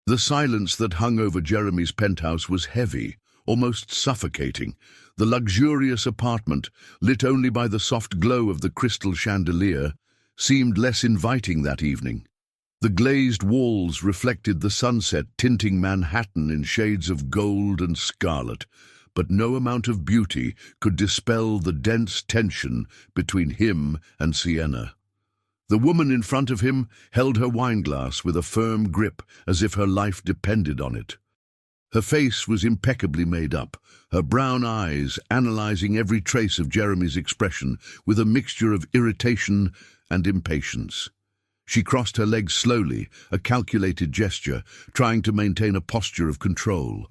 The silence that hung over Jeremy's penthouse was heavy, almost suffocating. The luxurious apartment, lit only by the soft glow of the crystal chandelier, seemed less inviting that evening. The glazed walls reflected the sunset, tinting Manhattan in shades of gold and scarlet, but no amount of beauty could dispel the dense tension between him and Sienna. The woman in front of him held her wineglass with a firm grip, as if her life depended on it. Her face was impeccably made up, her brown eyes analyzing every trace of Jeremy's expression with a mixture of irritation and impatience. She crossed her legs slowly, a calculated gesture, trying to maintain a posture of control.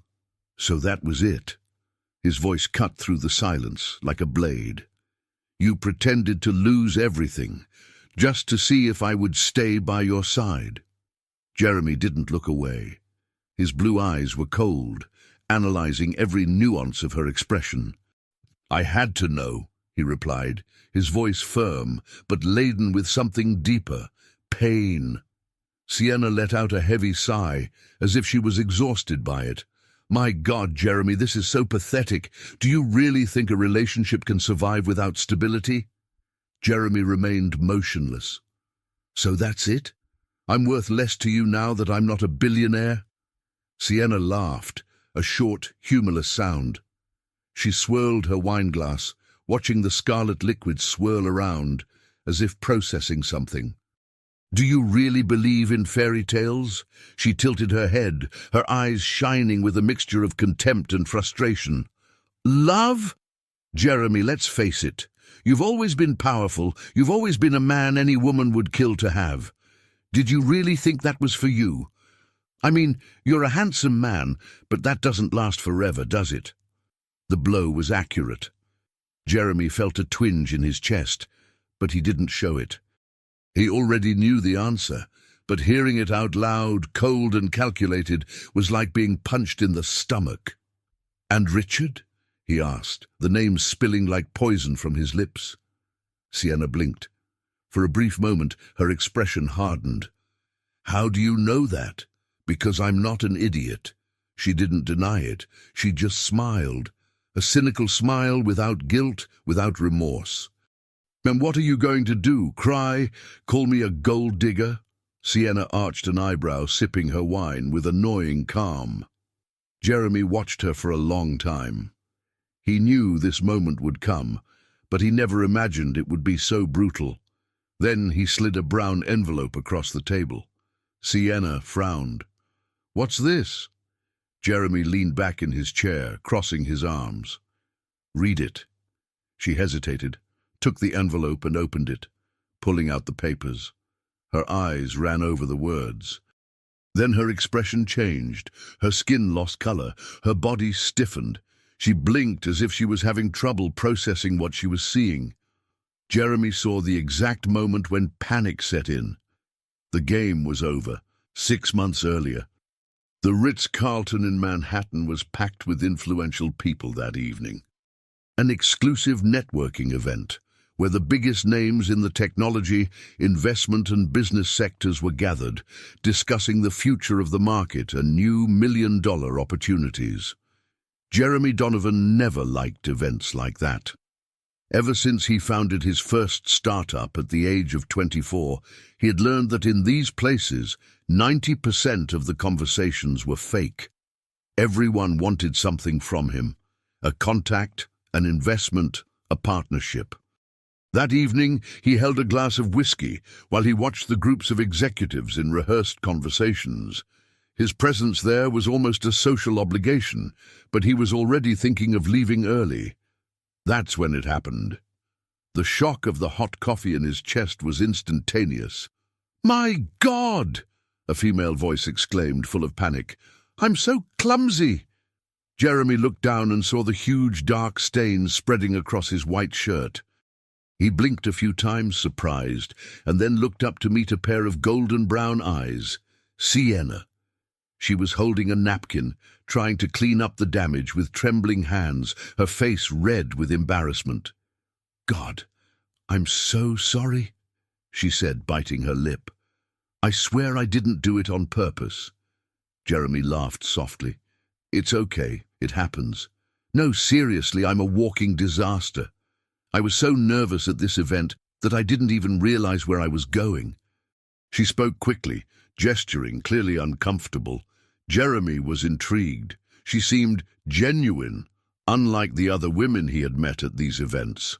So that was it. His voice cut through the silence like a blade. You pretended to lose everything, just to see if I would stay by your side. Jeremy didn't look away. His blue eyes were cold, analyzing every nuance of her expression. I had to know, he replied, his voice firm, but laden with something deeper, pain. Sienna let out a heavy sigh, as if she was exhausted by it. My God, Jeremy, this is so pathetic. Do you really think a relationship can survive without stability? Jeremy remained motionless. So that's it? I'm worth less to you now that I'm not a billionaire? Sienna laughed, a short, humorless sound. She swirled her wineglass, watching the scarlet liquid swirl around, as if processing something. Do you really believe in fairy tales? She tilted her head, her eyes shining with a mixture of contempt and frustration. Love? Jeremy, let's face it. You've always been powerful. You've always been a man any woman would kill to have. Did you really think that was for you? I mean, you're a handsome man, but that doesn't last forever, does it? The blow was accurate. Jeremy felt a twinge in his chest, but he didn't show it. He already knew the answer, but hearing it out loud, cold and calculated, was like being punched in the stomach. And Richard? He asked, the name spilling like poison from his lips. Sienna blinked. For a brief moment, her expression hardened. How do you know that? Because I'm not an idiot. She didn't deny it. She just smiled. A cynical smile without guilt, without remorse. And what are you going to do? Cry? Call me a gold digger? Sienna arched an eyebrow, sipping her wine with annoying calm. Jeremy watched her for a long time. He knew this moment would come, but he never imagined it would be so brutal. Then he slid a brown envelope across the table. Sienna frowned. What's this? Jeremy leaned back in his chair, crossing his arms. Read it. She hesitated, took the envelope and opened it, pulling out the papers. Her eyes ran over the words. Then her expression changed. Her skin lost color. Her body stiffened. She blinked as if she was having trouble processing what she was seeing. Jeremy saw the exact moment when panic set in. The game was over, 6 months earlier. The Ritz-Carlton in Manhattan was packed with influential people that evening. An exclusive networking event, where the biggest names in the technology, investment and business sectors were gathered, discussing the future of the market and new million-dollar opportunities. Jeremy Donovan never liked events like that. Ever since he founded his first startup at the age of 24, he had learned that in these places, 90% of the conversations were fake. Everyone wanted something from him, a contact, an investment, a partnership. That evening, he held a glass of whiskey while he watched the groups of executives in rehearsed conversations. His presence there was almost a social obligation, but he was already thinking of leaving early. That's when it happened. The shock of the hot coffee in his chest was instantaneous. "My God!" a female voice exclaimed, full of panic. "I'm so clumsy!" Jeremy looked down and saw the huge dark stains spreading across his white shirt. He blinked a few times, surprised, and then looked up to meet a pair of golden brown eyes. Sienna. She was holding a napkin, trying to clean up the damage with trembling hands, her face red with embarrassment. "God, I'm so sorry," she said, biting her lip. "I swear I didn't do it on purpose." Jeremy laughed softly. It's okay, it happens. No, seriously, I'm a walking disaster. I was so nervous at this event that I didn't even realize where I was going. She spoke quickly, gesturing, clearly uncomfortable. Jeremy was intrigued. She seemed genuine, unlike the other women he had met at these events.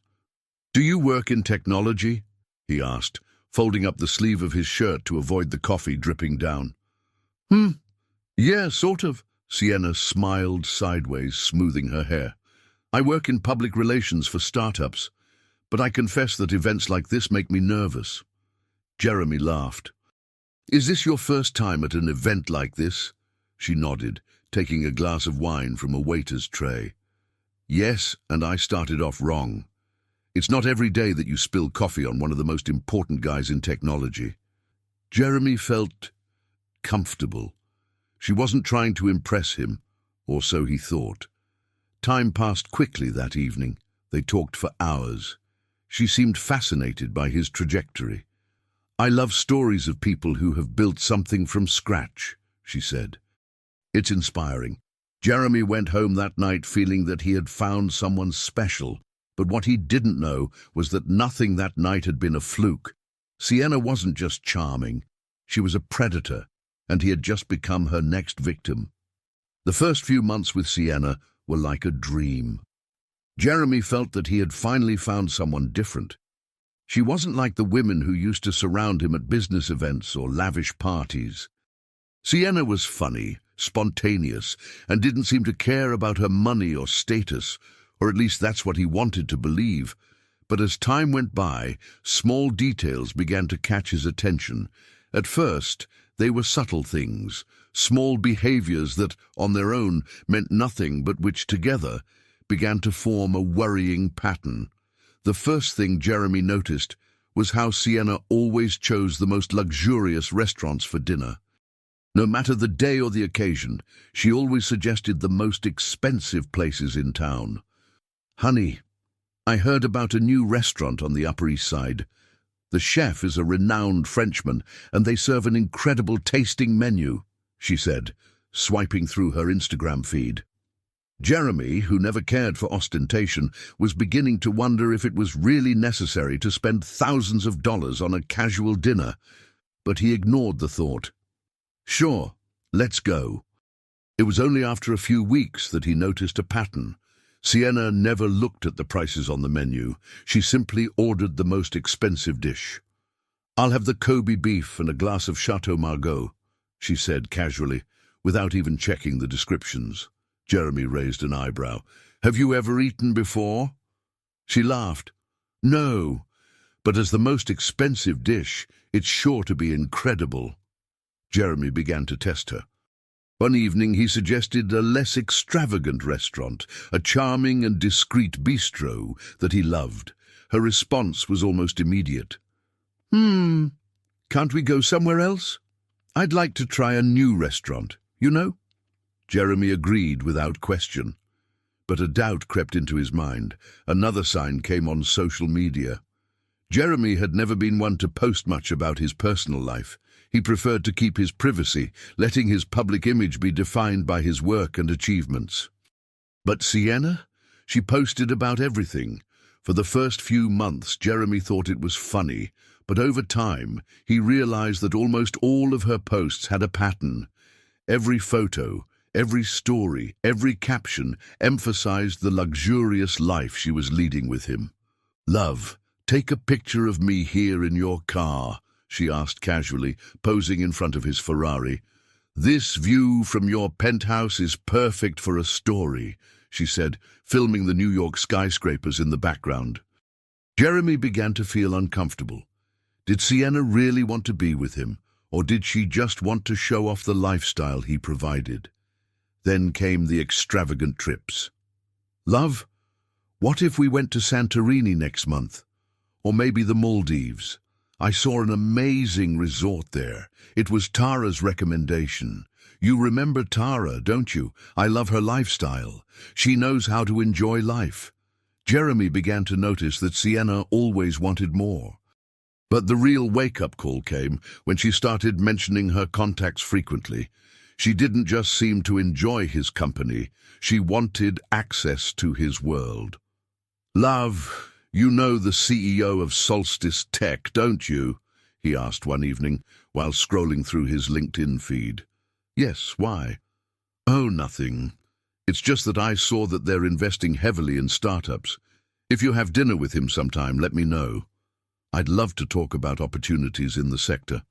Do you work in technology? He asked, folding up the sleeve of his shirt to avoid the coffee dripping down. Yeah, sort of. Sienna smiled sideways, smoothing her hair. I work in public relations for startups, but I confess that events like this make me nervous. Jeremy laughed. Is this your first time at an event like this? She nodded, taking a glass of wine from a waiter's tray. Yes, and I started off wrong. It's not every day that you spill coffee on one of the most important guys in technology. Jeremy felt comfortable. She wasn't trying to impress him, or so he thought. Time passed quickly that evening. They talked for hours. She seemed fascinated by his trajectory. I love stories of people who have built something from scratch, she said. It's inspiring. Jeremy went home that night feeling that he had found someone special, but what he didn't know was that nothing that night had been a fluke. Sienna wasn't just charming. She was a predator, and he had just become her next victim. The first few months with Sienna were like a dream. Jeremy felt that he had finally found someone different. She wasn't like the women who used to surround him at business events or lavish parties. Sienna was funny, spontaneous, and didn't seem to care about her money or status, or at least that's what he wanted to believe. But as time went by, small details began to catch his attention. At first, they were subtle things, small behaviors that, on their own, meant nothing but which together began to form a worrying pattern. The first thing Jeremy noticed was how Sienna always chose the most luxurious restaurants for dinner. No matter the day or the occasion, she always suggested the most expensive places in town. Honey, I heard about a new restaurant on the Upper East Side. The chef is a renowned Frenchman, and they serve an incredible tasting menu, she said, swiping through her Instagram feed. Jeremy, who never cared for ostentation, was beginning to wonder if it was really necessary to spend thousands of dollars on a casual dinner, but he ignored the thought. Sure, let's go. It was only after a few weeks that he noticed a pattern. Sienna never looked at the prices on the menu. She simply ordered the most expensive dish. I'll have the Kobe beef and a glass of Chateau Margaux, she said casually, without even checking the descriptions. Jeremy raised an eyebrow. Have you ever eaten before? She laughed. No, but as the most expensive dish, it's sure to be incredible. Jeremy began to test her. One evening he suggested a less extravagant restaurant, a charming and discreet bistro that he loved. Her response was almost immediate. Can't we go somewhere else? I'd like to try a new restaurant, you know? Jeremy agreed without question. But a doubt crept into his mind. Another sign came on social media. Jeremy had never been one to post much about his personal life. He preferred to keep his privacy, letting his public image be defined by his work and achievements. But Sienna? She posted about everything. For the first few months, Jeremy thought it was funny, but over time, he realized that almost all of her posts had a pattern. Every photo, every story, every caption emphasized the luxurious life she was leading with him. Love, take a picture of me here in your car, she asked casually, posing in front of his Ferrari. This view from your penthouse is perfect for a story, she said, filming the New York skyscrapers in the background. Jeremy began to feel uncomfortable. Did Sienna really want to be with him, or did she just want to show off the lifestyle he provided? Then came the extravagant trips. Love, what if we went to Santorini next month? Or maybe the Maldives? I saw an amazing resort there. It was Tara's recommendation. You remember Tara, don't you? I love her lifestyle. She knows how to enjoy life. Jeremy began to notice that Sienna always wanted more. But the real wake-up call came when she started mentioning her contacts frequently. She didn't just seem to enjoy his company, she wanted access to his world. "Love, you know the CEO of Solstice Tech, don't you?" he asked one evening while scrolling through his LinkedIn feed. "Yes, why?" "Oh, nothing. It's just that I saw that they're investing heavily in startups. If you have dinner with him sometime, let me know. I'd love to talk about opportunities in the sector."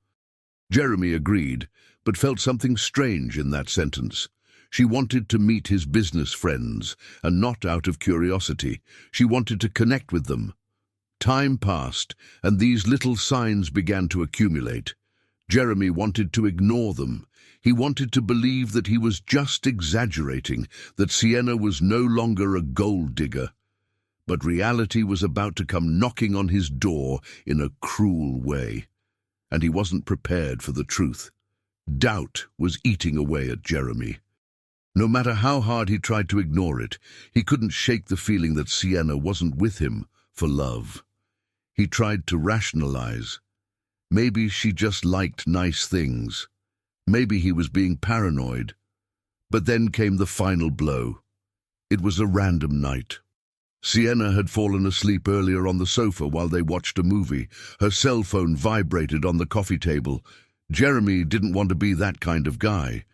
Jeremy agreed, but felt something strange in that sentence. She wanted to meet his business friends, and not out of curiosity. She wanted to connect with them. Time passed, and these little signs began to accumulate. Jeremy wanted to ignore them. He wanted to believe that he was just exaggerating, that Sienna was no longer a gold digger. But reality was about to come knocking on his door in a cruel way, and he wasn't prepared for the truth. Doubt was eating away at Jeremy. No matter how hard he tried to ignore it, he couldn't shake the feeling that Sienna wasn't with him for love. He tried to rationalize. Maybe she just liked nice things. Maybe he was being paranoid. But then came the final blow. It was a random night. Sienna had fallen asleep earlier on the sofa while they watched a movie. Her cell phone vibrated on the coffee table. Jeremy didn't want to be that kind of guy.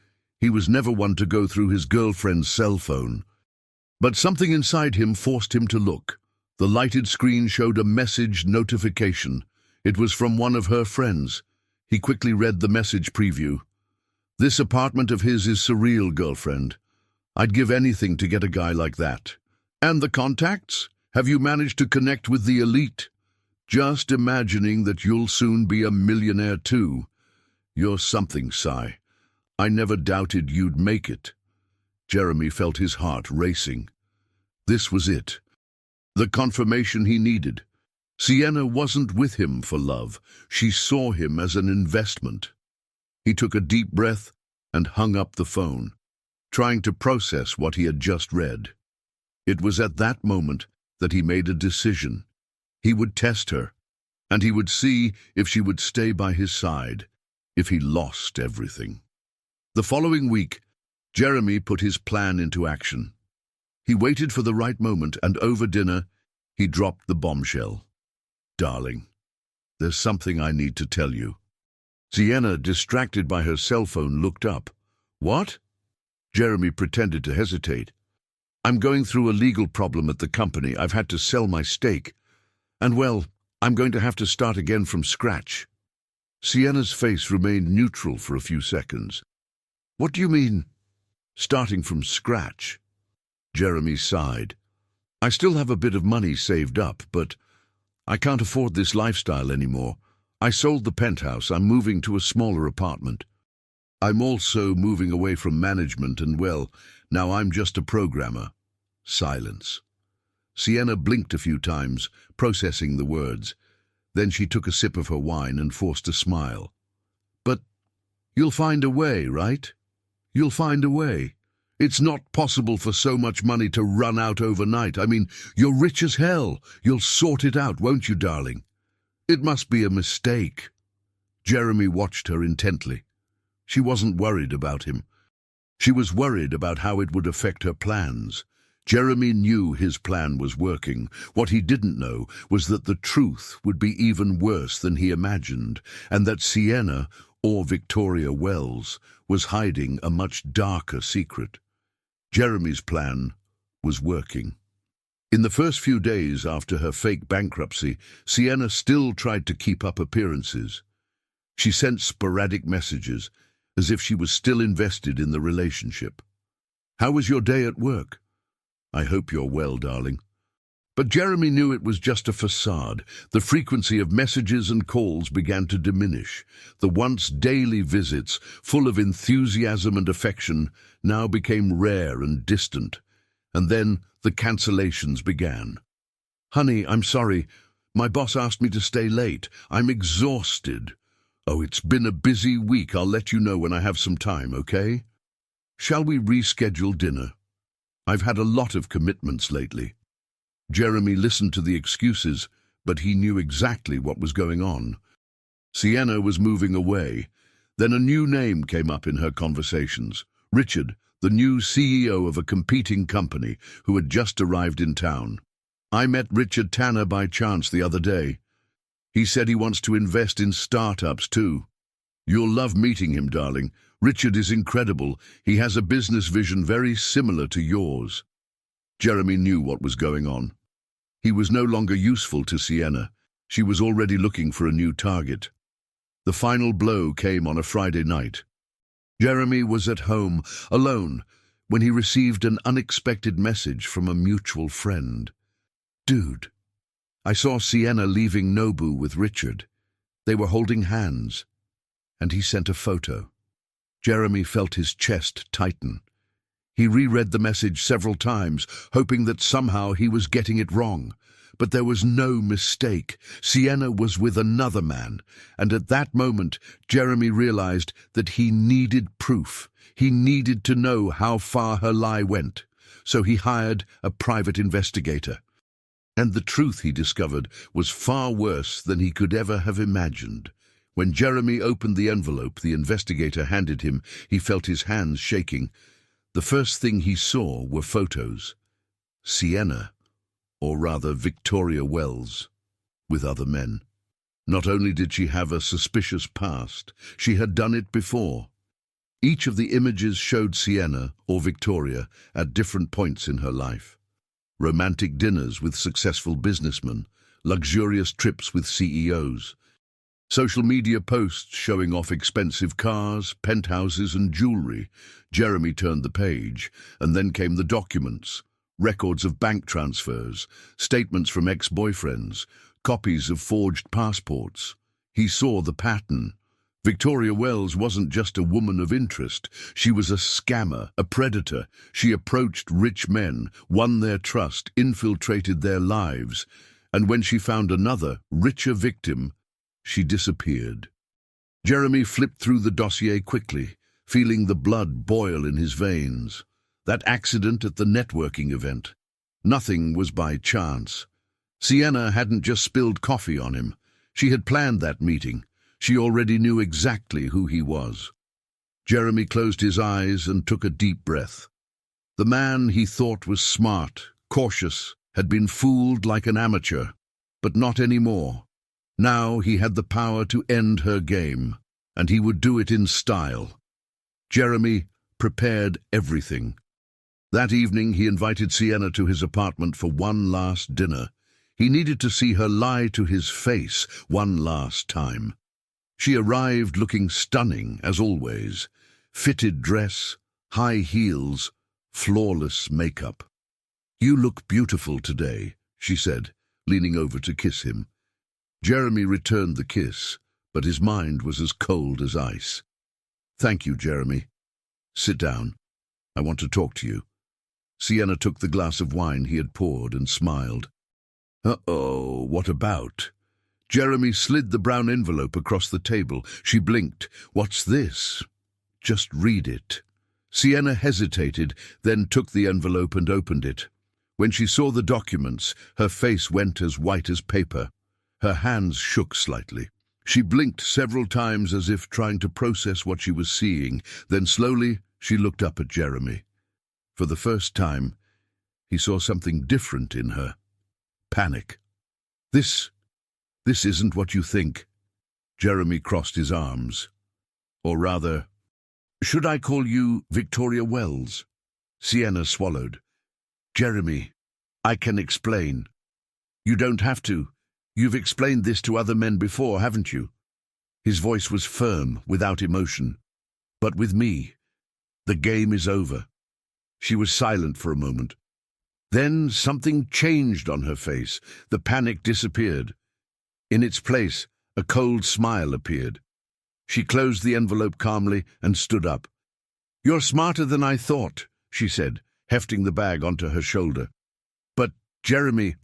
He was never one to go through his girlfriend's cell phone. But something inside him forced him to look. The lighted screen showed a message notification. It was from one of her friends. He quickly read the message preview. "This apartment of his is surreal, girlfriend. I'd give anything to get a guy like that. And the contacts? Have you managed to connect with the elite? Just imagining that you'll soon be a millionaire too. You're something, Si. I never doubted you'd make it." Jeremy felt his heart racing. This was it. The confirmation he needed. Sienna wasn't with him for love. She saw him as an investment. He took a deep breath and hung up the phone, trying to process what he had just read. It was at that moment that he made a decision. He would test her, and he would see if she would stay by his side, if he lost everything. The following week, Jeremy put his plan into action. He waited for the right moment, and over dinner, he dropped the bombshell. "Darling, there's something I need to tell you." Sienna, distracted by her cell phone, looked up. "What?" Jeremy pretended to hesitate. "I'm going through a legal problem at the company. I've had to sell my stake. And, well, I'm going to have to start again from scratch." Sienna's face remained neutral for a few seconds. "What do you mean, starting from scratch?" Jeremy sighed. "I still have a bit of money saved up, but I can't afford this lifestyle anymore. I sold the penthouse. I'm moving to a smaller apartment. I'm also moving away from management and, well, now I'm just a programmer." Silence. Sienna blinked a few times, processing the words. Then she took a sip of her wine and forced a smile. "But you'll find a way, right? You'll find a way. It's not possible for so much money to run out overnight. I mean, you're rich as hell. You'll sort it out, won't you, darling? It must be a mistake." Jeremy watched her intently. She wasn't worried about him. She was worried about how it would affect her plans. Jeremy knew his plan was working. What he didn't know was that the truth would be even worse than he imagined, and that Sienna, or Victoria Wells, was hiding a much darker secret. Jeremy's plan was working. In the first few days after her fake bankruptcy, Sienna still tried to keep up appearances. She sent sporadic messages, as if she was still invested in the relationship. "How was your day at work?" "I hope you're well, darling." But Jeremy knew it was just a facade. The frequency of messages and calls began to diminish. The once daily visits, full of enthusiasm and affection, now became rare and distant. And then the cancellations began. "Honey, I'm sorry. My boss asked me to stay late. I'm exhausted." "Oh, it's been a busy week. I'll let you know when I have some time, okay? Shall we reschedule dinner? I've had a lot of commitments lately." Jeremy listened to the excuses, but he knew exactly what was going on. Sienna was moving away. Then a new name came up in her conversations. Richard, the new CEO of a competing company who had just arrived in town. I met Richard Tanner by chance the other day. He said he wants to invest in startups too. You'll love meeting him, darling. Richard is incredible. He has a business vision very similar to yours. Jeremy knew what was going on. He was no longer useful to Sienna. She was already looking for a new target. The final blow came on a Friday night. Jeremy was at home, alone, when he received an unexpected message from a mutual friend. Dude, I saw Sienna leaving Nobu with Richard. They were holding hands, and he sent a photo. Jeremy felt his chest tighten. He reread the message several times, hoping that somehow he was getting it wrong. But there was no mistake. Sienna was with another man, and at that moment Jeremy realized that he needed proof. He needed to know how far her lie went. So he hired a private investigator. And the truth, he discovered, was far worse than he could ever have imagined. When Jeremy opened the envelope the investigator handed him, he felt his hands shaking. The first thing he saw were photos. Sienna, or rather Victoria Wells, with other men. Not only did she have a suspicious past, she had done it before. Each of the images showed Sienna, or Victoria, at different points in her life. Romantic dinners with successful businessmen, luxurious trips with CEOs, social media posts showing off expensive cars, penthouses and jewelry. Jeremy turned the page, and then came the documents. Records of bank transfers, statements from ex-boyfriends, copies of forged passports. He saw the pattern. Victoria Wells wasn't just a woman of interest. She was a scammer, a predator. She approached rich men, won their trust, infiltrated their lives. And when she found another, richer victim, she disappeared. Jeremy flipped through the dossier quickly, feeling the blood boil in his veins. That accident at the networking event. Nothing was by chance. Sienna hadn't just spilled coffee on him. She had planned that meeting. She already knew exactly who he was. Jeremy closed his eyes and took a deep breath. The man he thought was smart, cautious, had been fooled like an amateur, but not anymore. Now he had the power to end her game, and he would do it in style. Jeremy prepared everything. That evening he invited Sienna to his apartment for one last dinner. He needed to see her lie to his face one last time. She arrived looking stunning, as always. Fitted dress, high heels, flawless makeup. "You look beautiful today," she said, leaning over to kiss him. Jeremy returned the kiss, but his mind was as cold as ice. "Thank you, Jeremy. Sit down. I want to talk to you." Sienna took the glass of wine he had poured and smiled. "Uh-oh, what about?" Jeremy slid the brown envelope across the table. She blinked. "What's this?" "Just read it." Sienna hesitated, then took the envelope and opened it. When she saw the documents, her face went as white as paper. Her hands shook slightly. She blinked several times as if trying to process what she was seeing. Then slowly she looked up at Jeremy. For the first time, he saw something different in her. Panic. This isn't what you think." Jeremy crossed his arms. "Or rather, should I call you Victoria Wells?" Sienna swallowed. "Jeremy, I can explain." "You don't have to. You've explained this to other men before, haven't you?" His voice was firm, without emotion. "But with me, the game is over." She was silent for a moment. Then something changed on her face. The panic disappeared. In its place, a cold smile appeared. She closed the envelope calmly and stood up. "You're smarter than I thought," she said, hefting the bag onto her shoulder. "But, Jeremy,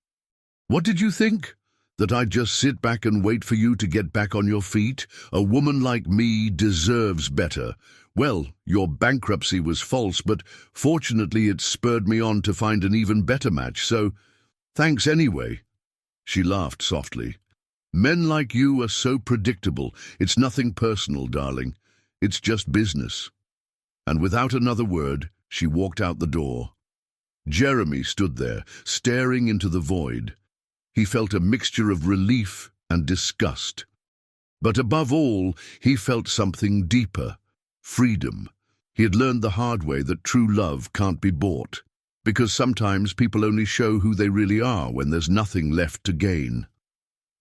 what did you think? That I'd just sit back and wait for you to get back on your feet? A woman like me deserves better. Well, your bankruptcy was false, but fortunately it spurred me on to find an even better match, so thanks anyway." She laughed softly. "Men like you are so predictable. It's nothing personal, darling. It's just business." And without another word, she walked out the door. Jeremy stood there, staring into the void. He felt a mixture of relief and disgust. But above all, he felt something deeper: freedom. He had learned the hard way that true love can't be bought, because sometimes people only show who they really are when there's nothing left to gain.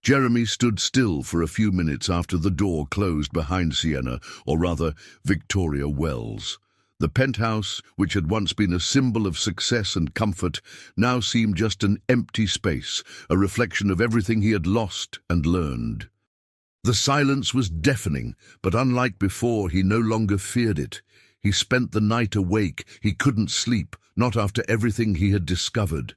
Jeremy stood still for a few minutes after the door closed behind Sienna, or rather, Victoria Wells. The penthouse, which had once been a symbol of success and comfort, now seemed just an empty space, a reflection of everything he had lost and learned. The silence was deafening, but unlike before, he no longer feared it. He spent the night awake. He couldn't sleep, not after everything he had discovered.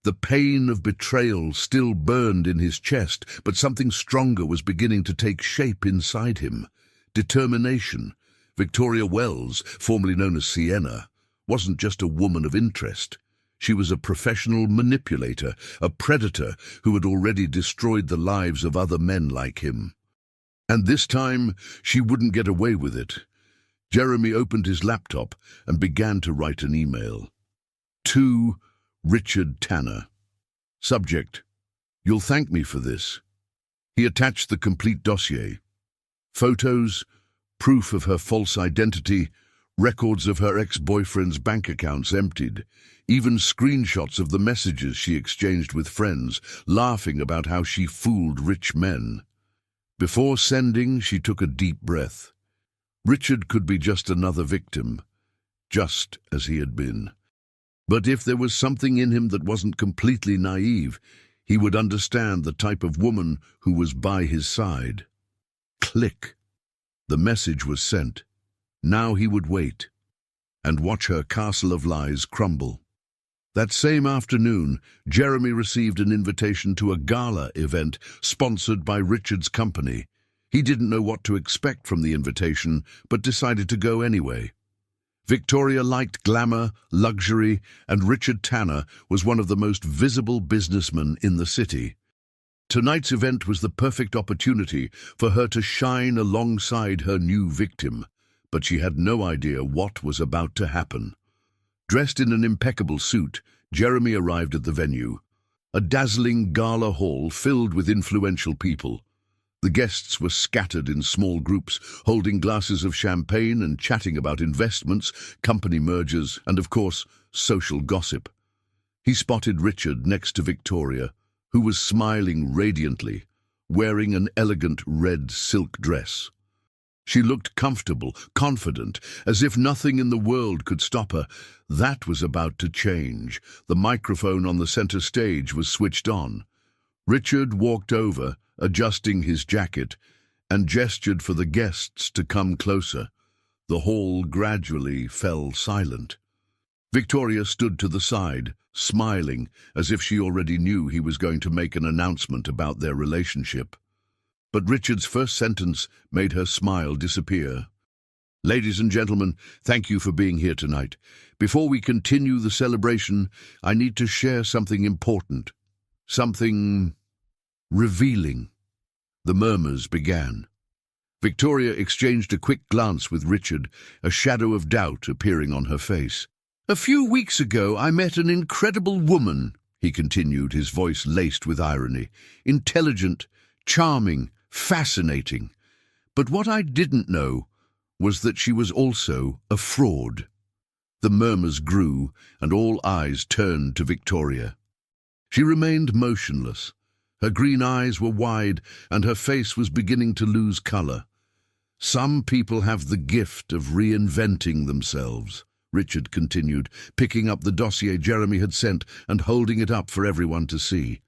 The pain of betrayal still burned in his chest, but something stronger was beginning to take shape inside him. Determination. Victoria Wells, formerly known as Sienna, wasn't just a woman of interest. She was a professional manipulator, a predator who had already destroyed the lives of other men like him. And this time, she wouldn't get away with it. Jeremy opened his laptop and began to write an email. To Richard Tanner. Subject: "You'll thank me for this." He attached the complete dossier. Photos, proof of her false identity, records of her ex-boyfriend's bank accounts emptied, even screenshots of the messages she exchanged with friends, laughing about how she fooled rich men. Before sending, she took a deep breath. Richard could be just another victim, just as he had been. But if there was something in him that wasn't completely naive, he would understand the type of woman who was by his side. Click. The message was sent. Now he would wait and watch her castle of lies crumble. That same afternoon, Jeremy received an invitation to a gala event sponsored by Richard's company. He didn't know what to expect from the invitation, but decided to go anyway. Victoria liked glamour, luxury, and Richard Tanner was one of the most visible businessmen in the city. Tonight's event was the perfect opportunity for her to shine alongside her new victim, but she had no idea what was about to happen. Dressed in an impeccable suit, Jeremy arrived at the venue, a dazzling gala hall filled with influential people. The guests were scattered in small groups, holding glasses of champagne and chatting about investments, company mergers, and, of course, social gossip. He spotted Richard next to Victoria, who was smiling radiantly, wearing an elegant red silk dress. She looked comfortable, confident, as if nothing in the world could stop her. That was about to change. The microphone on the center stage was switched on. Richard walked over, adjusting his jacket, and gestured for the guests to come closer. The hall gradually fell silent. Victoria stood to the side, smiling, as if she already knew he was going to make an announcement about their relationship. But Richard's first sentence made her smile disappear. "Ladies and gentlemen, thank you for being here tonight. Before we continue the celebration, I need to share something important. Something revealing." The murmurs began. Victoria exchanged a quick glance with Richard, a shadow of doubt appearing on her face. "A few weeks ago, I met an incredible woman," he continued, his voice laced with irony. "Intelligent, charming, fascinating. But what I didn't know was that she was also a fraud." The murmurs grew, and all eyes turned to Victoria. She remained motionless. Her green eyes were wide, and her face was beginning to lose color. "Some people have the gift of reinventing themselves," Richard continued, picking up the dossier Jeremy had sent and holding it up for everyone to see.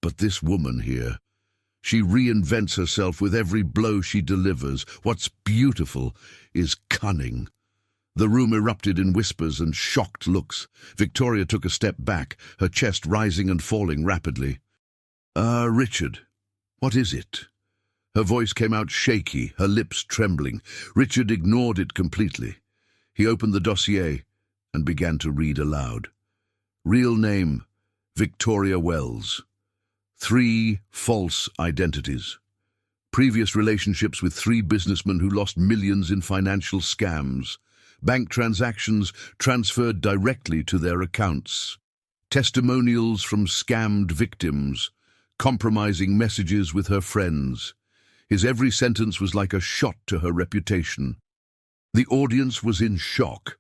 "But this woman here, she reinvents herself with every blow she delivers. What's beautiful is cunning." The room erupted in whispers and shocked looks. Victoria took a step back, her chest rising and falling rapidly. Richard, what is it?" Her voice came out shaky, her lips trembling. Richard ignored it completely. He opened the dossier and began to read aloud. "Real name, Victoria Wells. 3 false identities. Previous relationships with 3 businessmen who lost millions in financial scams. Bank transactions transferred directly to their accounts. Testimonials from scammed victims. Compromising messages with her friends. His every sentence was like a shot to her reputation. The audience was in shock.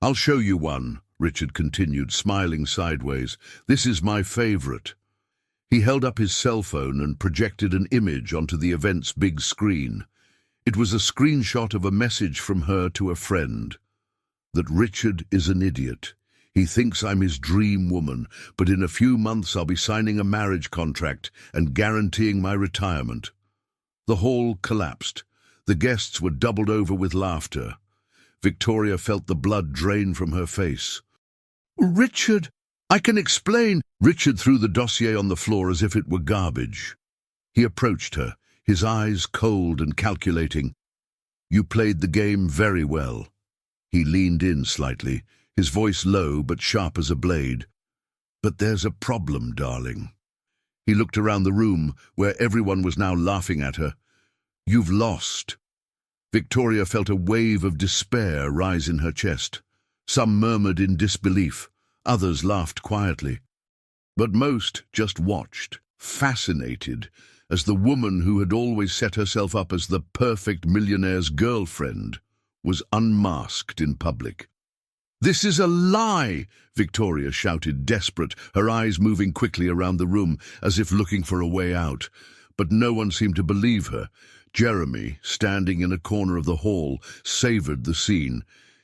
"I'll show you one," Richard continued, smiling sideways. "This is my favorite." He held up his cell phone and projected an image onto the event's big screen. It was a screenshot of a message from her to a friend. "That Richard is an idiot. He thinks I'm his dream woman, but in a few months I'll be signing a marriage contract and guaranteeing my retirement." The hall collapsed. The guests were doubled over with laughter. Victoria felt the blood drain from her face. "Richard, I can explain." Richard threw the dossier on the floor as if it were garbage. He approached her, his eyes cold and calculating. "You played the game very well." He leaned in slightly, his voice low but sharp as a blade. "But there's a problem, darling." He looked around the room, where everyone was now laughing at her. "You've lost." Victoria felt a wave of despair rise in her chest. Some murmured in disbelief, others laughed quietly. But most just watched, fascinated, as the woman who had always set herself up as the perfect millionaire's girlfriend was unmasked in public. "This is a lie!" Victoria shouted, desperate, her eyes moving quickly around the room as if looking for a way out. But no one seemed to believe her. Jeremy, standing in a corner of the hall, savored the scene.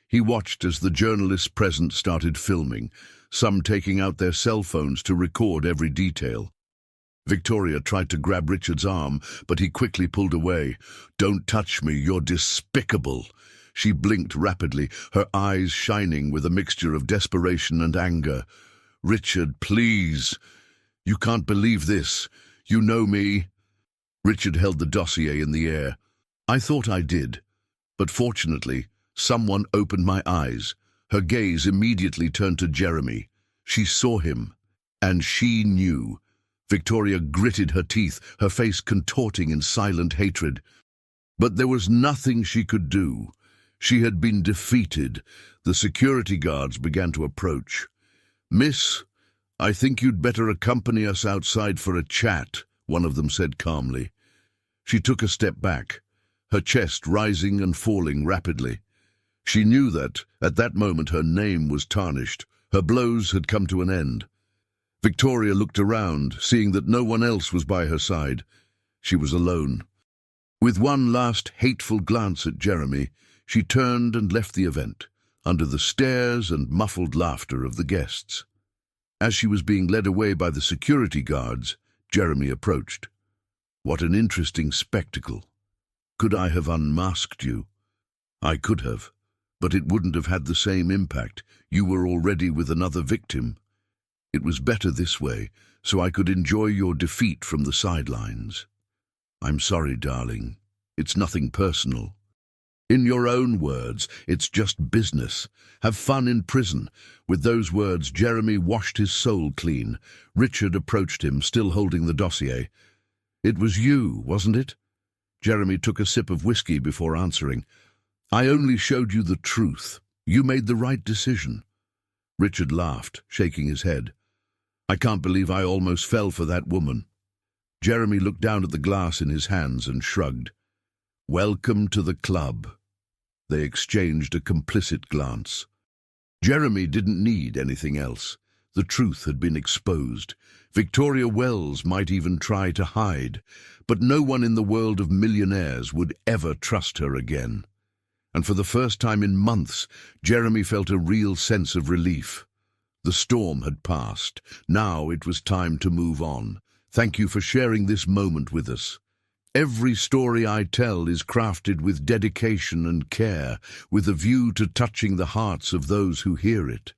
He watched as the journalists present started filming, some taking out their cell phones to record every detail. Victoria tried to grab Richard's arm, but he quickly pulled away. "Don't touch me, you're despicable." She blinked rapidly, her eyes shining with a mixture of desperation and anger. "Richard, please. You can't believe this. You know me." Richard held the dossier in the air. "I thought I did. But fortunately, someone opened my eyes." Her gaze immediately turned to Jeremy. She saw him, and she knew. Victoria gritted her teeth, her face contorting in silent hatred. But there was nothing she could do. She had been defeated. The security guards began to approach. "Miss, I think you'd better accompany us outside for a chat," one of them said calmly. She took a step back, her chest rising and falling rapidly. She knew that, at that moment, her name was tarnished. Her blows had come to an end. Victoria looked around, seeing that no one else was by her side. She was alone. With one last hateful glance at Jeremy, she turned and left the event, under the stares and muffled laughter of the guests. As she was being led away by the security guards, Jeremy approached. "What an interesting spectacle. Could I have unmasked you?" "I could have, but it wouldn't have had the same impact. You were already with another victim. It was better this way, so I could enjoy your defeat from the sidelines." "I'm sorry, darling. It's nothing personal." "In your own words, it's just business. Have fun in prison." With those words, Jeremy washed his soul clean. Richard approached him, still holding the dossier. "It was you, wasn't it?" Jeremy took a sip of whiskey before answering. "I only showed you the truth. You made the right decision." Richard laughed, shaking his head. "I can't believe I almost fell for that woman." Jeremy looked down at the glass in his hands and shrugged. "Welcome to the club." They exchanged a complicit glance. Jeremy didn't need anything else. The truth had been exposed. Victoria Wells might even try to hide, but no one in the world of millionaires would ever trust her again. And for the first time in months, Jeremy felt a real sense of relief. The storm had passed. Now it was time to move on. Thank you for sharing this moment with us. Every story I tell is crafted with dedication and care, with a view to touching the hearts of those who hear it.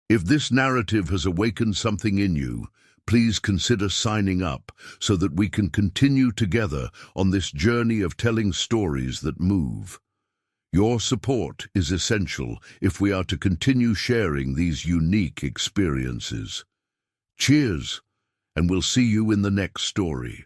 If this narrative has awakened something in you, please consider signing up so that we can continue together on this journey of telling stories that move. Your support is essential if we are to continue sharing these unique experiences. Cheers, and we'll see you in the next story.